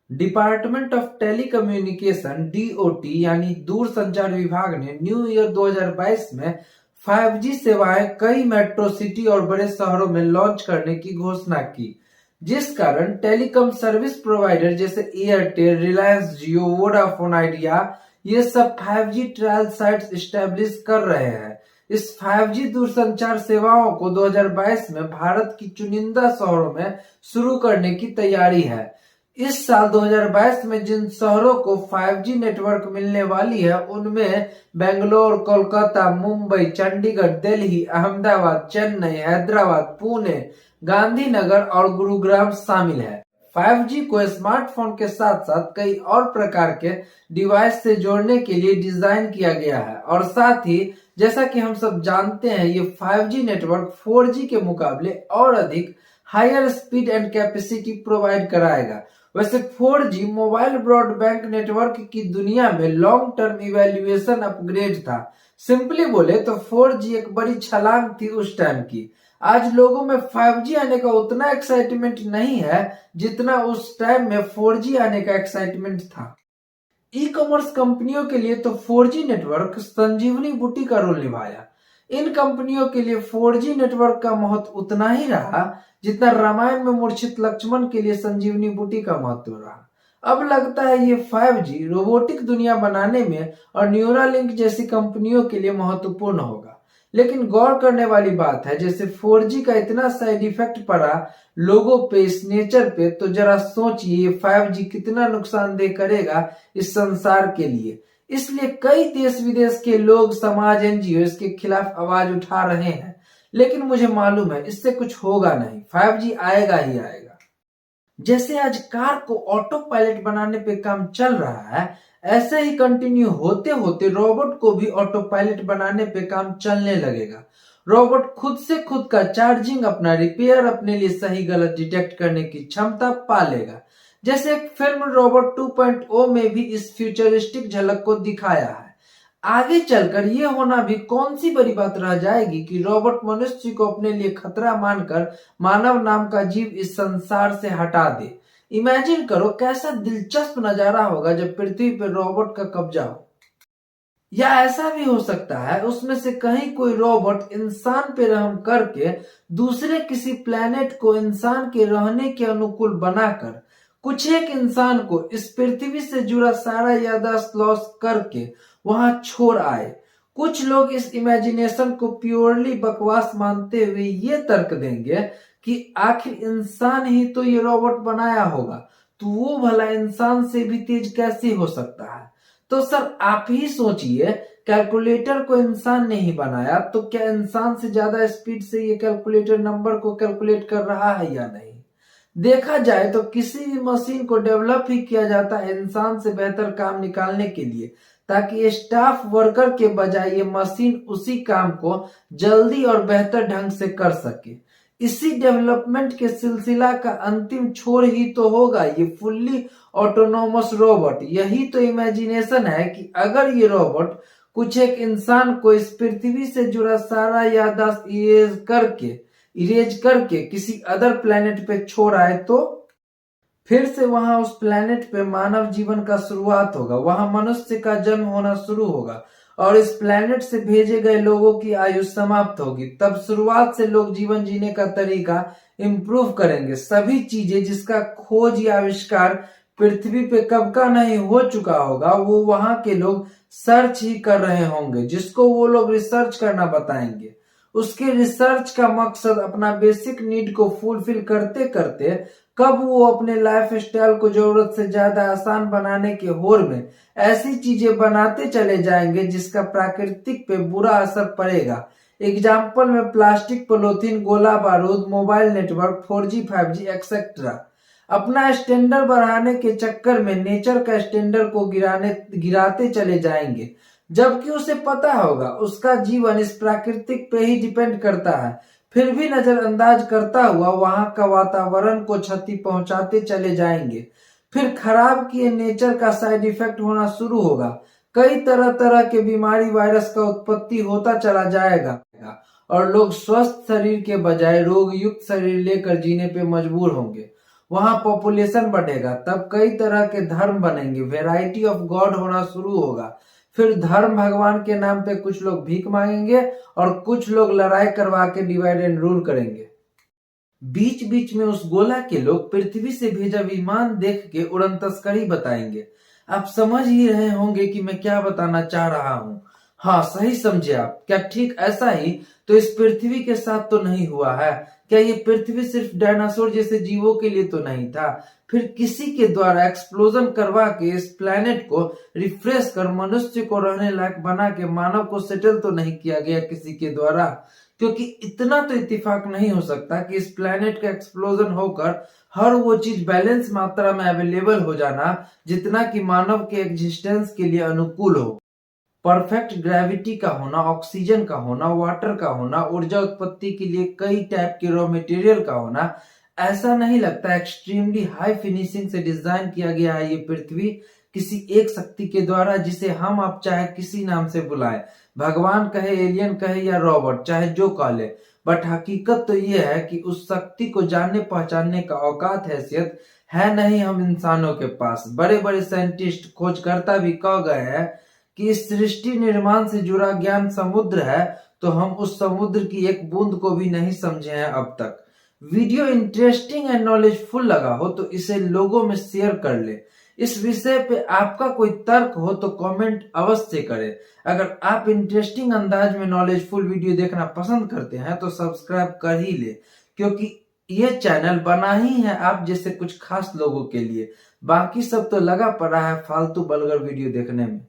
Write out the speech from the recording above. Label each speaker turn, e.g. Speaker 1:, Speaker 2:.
Speaker 1: Department of telecommunication DOT यानी दूरसंचार विभाग ने न्यू ईयर 2022 में 5G सेवाएं कई मेट्रो सिटी और बड़े शहरों में लॉन्च करने की घोषणा की, जिस कारण टेलीकॉम सर्विस प्रोवाइडर जैसे एयरटेल, रिलायंस जियो, वोडाफोन आइडिया ये सब 5G ट्रायल साइट्स इस्टेब्लिश कर रहे हैं। इस 5G दूरसंचार सेवाओं को 2022 में भारत की चुनिंदा शहरों में शुरू करने की तैयारी है। इस साल 2022 में जिन शहरों को 5G नेटवर्क मिलने वाली है उनमें बेंगलोर, कोलकाता, मुंबई, चंडीगढ़, दिल्ली, अहमदाबाद, चेन्नई, हैदराबाद, पुणे, गांधीनगर और गुरुग्राम शामिल है। 5G को स्मार्टफोन के साथ साथ कई और प्रकार के डिवाइस से जोड़ने के लिए डिजाइन किया गया है और साथ ही जैसा कि हम सब जानते हैं ये 5G नेटवर्क 4G के मुकाबले और अधिक higher speed and capacity provide कराएगा। वैसे 4G मोबाइल ब्रॉडबैंड नेटवर्क की दुनिया में लॉन्ग टर्म इवैल्यूएशन अपग्रेड था। सिंपली बोले तो 4G एक बड़ी छलांग थी उस टाइम की। आज लोगों में 5G आने का उतना एक्साइटमेंट नहीं है जितना उस टाइम में 4G आने का एक्साइटमेंट था। ई कॉमर्स कंपनियों के लिए तो 4G नेटवर्क संजीवनी बूटी का रोल निभाया। इन कंपनियों के लिए 4G नेटवर्क का महत्व उतना ही रहा जितना रामायण में मूर्छित लक्ष्मण के लिए संजीवनी बूटी का महत्व रहा। अब लगता है ये 5G रोबोटिक दुनिया बनाने में और न्यूरालिंक जैसी कंपनियों के लिए महत्वपूर्ण होगा। लेकिन गौर करने वाली बात है, जैसे 4G का इतना साइड इफेक्ट पड़ा लोगों पे, इस नेचर पे, तो जरा सोचिए ये 5G कितना नुकसानदेह करेगा इस संसार के लिए। इसलिए कई देश विदेश के लोग, समाज, एनजीओ इसके खिलाफ आवाज उठा रहे हैं। लेकिन मुझे मालूम है इससे कुछ होगा नहीं, 5G आएगा ही आएगा। जैसे आज कार को ऑटो पायलट बनाने पे काम चल रहा है, ऐसे ही कंटिन्यू होते होते रोबोट को भी ऑटो पायलट बनाने पे काम चलने लगेगा। रोबोट खुद से खुद का चार्जिंग, अपना रिपेयर, अपने लिए सही गलत डिटेक्ट करने की क्षमता पा लेगा। जैसे एक फिल्म रोबोट 2.0 में भी इस फ्यूचरिस्टिक झलक को दिखाया है। आगे चलकर ये होना भी कौन सी बड़ी बात रह जाएगी कि रोबोट मनुष्य को अपने लिए खतरा मानकर मानव नाम का जीव इस संसार से हटा दे। इमेजिन करो कैसा दिलचस्प नजारा होगा जब पृथ्वी पर रोबोट का कब्जा हो। या ऐसा भी हो सकता है उसमें से कहीं कोई रोबोट इंसान पे रहम करके दूसरे किसी प्लेनेट को इंसान के रहने के अनुकूल बनाकर कुछ एक इंसान को इस पृथ्वी से जुड़ा सारा याददाश्त लॉस करके वहां छोड़ आए। कुछ लोग इस इमेजिनेशन को प्योरली बकवास मानते हुए ये तर्क देंगे कि आखिर इंसान ही तो ये रोबोट बनाया होगा, तो वो भला इंसान से भी तेज कैसे हो सकता है। तो सर आप ही सोचिए, कैलकुलेटर को इंसान ने ही बनाया, तो क्या इंसान से ज्यादा स्पीड से ये कैलकुलेटर नंबर को कैलकुलेट कर रहा है या नहीं। देखा जाए तो किसी भी मशीन को डेवलप ही किया जाता है इंसान से बेहतर काम निकालने के लिए, ताकि स्टाफ वर्कर के बजाय ये मशीन उसी काम को जल्दी और बेहतर ढंग से कर सके। इसी डेवलपमेंट के सिलसिला का अंतिम छोर ही तो होगा ये फुल्ली ऑटोनोमस रोबोट। यही तो इमेजिनेशन है कि अगर ये रोबोट कुछ एक इंसान को इस पृथ्वी से जुड़ा सारा याददाश्त इरेज करके किसी अदर प्लेनेट पे छोड़ आए, तो फिर से वहां उस प्लेनेट पे मानव जीवन का शुरुआत होगा, वहां मनुष्य का जन्म होना शुरू होगा और इस प्लेनेट से भेजे गए लोगों की आयु समाप्त होगी। तब शुरुआत से लोग जीवन जीने का तरीका इम्प्रूव करेंगे। सभी चीजें जिसका खोज या आविष्कार पृथ्वी पे कब का नहीं हो चुका होगा वो वहां के लोग सर्च ही कर रहे होंगे, जिसको वो लोग रिसर्च करना बताएंगे। उसके रिसर्च का मकसद अपना बेसिक नीड को फुलफिल करते करते कब वो अपने लाइफ स्टाइल को जरूरत से ज्यादा आसान बनाने के होड़ में ऐसी चीजें बनाते चले जाएंगे जिसका प्राकृतिक पे बुरा असर पड़ेगा। एग्जाम्पल में प्लास्टिक, पॉलीथीन, गोला बारूद, mobile network, 4G, 5G etcetera. अपना स्टैंडर्ड बढ़ाने के चक्कर में नेचर का स्टैंडर्ड को गिराते चले जाएंगे, जबकि उसे पता होगा उसका जीवन इस प्राकृतिक पे ही डिपेंड करता है। फिर भी नजरअंदाज करता हुआ वहां का वातावरण को क्षति पहुंचाते चले जाएंगे। फिर खराब किए नेचर का साइड इफेक्ट होना शुरू होगा। कई तरह तरह के बीमारी, वायरस का उत्पत्ति होता चला जाएगा और लोग स्वस्थ शरीर के बजाय रोग युक्त शरीर लेकर जीने पे मजबूर होंगे। वहां पॉपुलेशन बढ़ेगा, तब कई तरह के धर्म बनेंगे, वेराइटी ऑफ गॉड होना शुरू होगा। फिर धर्म भगवान के नाम पे कुछ लोग भीख मांगेंगे और कुछ लोग लड़ाई करवा के डिवाइड एंड रूल करेंगे। बीच बीच में उस गोला के लोग पृथ्वी से भेजा विमान देख के उड़न तस्करी बताएंगे। आप समझ ही रहे होंगे कि मैं क्या बताना चाह रहा हूँ। हाँ, सही समझे आप। क्या ठीक ऐसा ही तो इस पृथ्वी के साथ तो नहीं हुआ है? क्या ये पृथ्वी सिर्फ डायनासोर जैसे जीवों के लिए तो नहीं था? फिर किसी के द्वारा एक्सप्लोजन करवा के इस प्लेनेट को रिफ्रेश कर मनुष्य को रहने लायक बना के मानव को सेटल तो नहीं किया गया किसी के द्वारा? क्योंकि इतना तो इत्तेफाक नहीं हो सकता कि इस प्लेनेट का एक्सप्लोजन होकर हर वो चीज बैलेंस मात्रा में अवेलेबल हो जाना जितना कि मानव के एग्जिस्टेंस के लिए अनुकूल हो। परफेक्ट ग्रेविटी का होना, ऑक्सीजन का होना, वाटर का होना, ऊर्जा उत्पत्ति के लिए कई टाइप के रॉ मटेरियल का होना। ऐसा नहीं लगता एक्सट्रीमली हाई फिनिशिंग से डिजाइन किया गया है ये पृथ्वी किसी एक शक्ति के द्वारा, जिसे हम आप चाहे किसी नाम से बुलाएं, भगवान कहे, एलियन कहे या रॉबर्ट, चाहे जो कह ले। बट हकीकत तो ये है कि उस शक्ति को जानने पहचानने का औकात हैसियत है नहीं हम इंसानों के पास। बड़े बड़े साइंटिस्ट खोजकर्ता भी कह गए हैं कि इस सृष्टि निर्माण से जुड़ा ज्ञान समुद्र है, तो हम उस समुद्र की एक बूंद को भी नहीं समझे हैं अब तक। वीडियो इंटरेस्टिंग एंड नॉलेजफुल लगा हो तो इसे लोगों में शेयर कर ले। इस विषय पे आपका कोई तर्क हो तो कमेंट अवश्य करें। अगर आप इंटरेस्टिंग अंदाज में नॉलेजफुल वीडियो देखना पसंद करते हैं तो सब्सक्राइब कर ही ले, क्योंकि ये चैनल बना ही है आप जैसे कुछ खास लोगों के लिए। बाकी सब तो लगा पड़ा है फालतू बलगर वीडियो देखने में।